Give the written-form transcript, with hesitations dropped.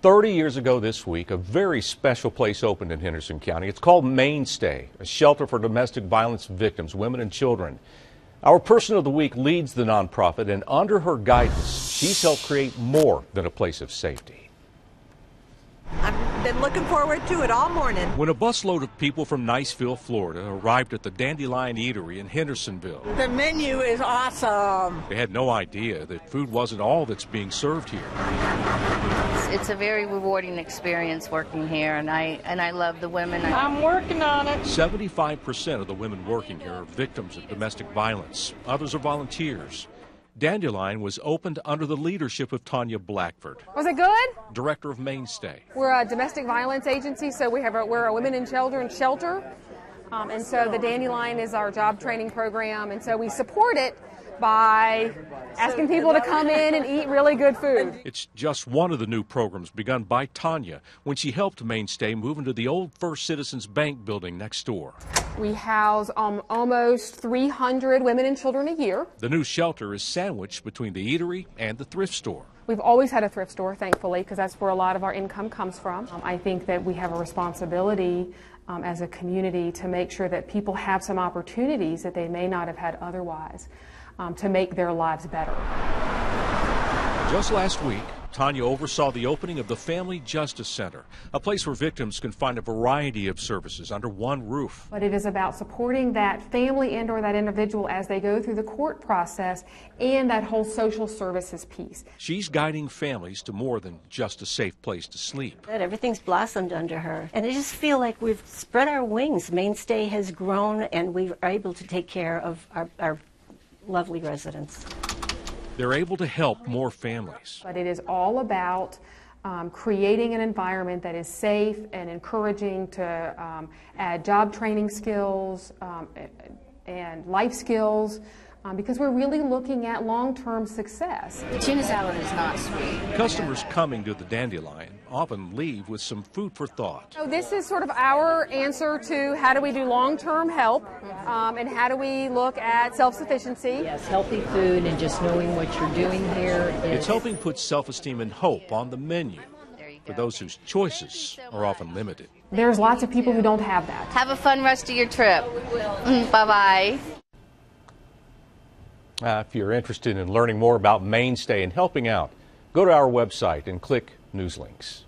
30 years ago this week, a very special place opened in Henderson County. It's called Mainstay, a shelter for domestic violence victims, women and children. Our person of the week leads the nonprofit, and under her guidance, she's helped create more than a place of safety. I've been looking forward to it all morning. When a busload of people from Niceville, Florida, arrived at the Dandelion eatery in Hendersonville, The menu is awesome. they had no idea that food wasn't all that's being served here. It's a very rewarding experience working here, and I love the women. I'm working on it. 75% of the women working here are victims of domestic violence. Others are volunteers. Dandelion was opened under the leadership of Tanya Blackford, Was it good? director of Mainstay. We're a domestic violence agency, so we're a women and children shelter. And so the Dandelion is our job training program, and so we support it by asking people to come in and eat really good food. It's just one of the new programs begun by Tanya when she helped Mainstay move into the old First Citizens Bank building next door. We house almost 300 women and children a year. The new shelter is sandwiched between the eatery and the thrift store. We've always had a thrift store, thankfully, because that's where a lot of our income comes from. I think that we have a responsibility as a community to make sure that people have some opportunities that they may not have had otherwise to make their lives better. Just last week, Tanya oversaw the opening of the Family Justice Center, a place where victims can find a variety of services under one roof. But it is about supporting that family and or that individual as they go through the court process and that whole social services piece. She's guiding families to more than just a safe place to sleep. Everything's blossomed under her. And I just feel like we've spread our wings. Mainstay has grown, and we are able to take care of our lovely residents. They're able to help more families. But it is all about creating an environment that is safe and encouraging to add job training skills and life skills because we're really looking at long-term success. The tuna salad is not sweet. Customers coming to the Dandelion often leave with some food for thought. So this is sort of our answer to how do we do long-term help and how do we look at self-sufficiency. Yes, healthy food and just knowing what you're doing here. It's helping put self-esteem and hope on the menu for those whose choices are often limited. There's lots of people who don't have that. Have a fun rest of your trip. Bye-bye. If you're interested in learning more about Mainstay and helping out, go to our website and click News Links.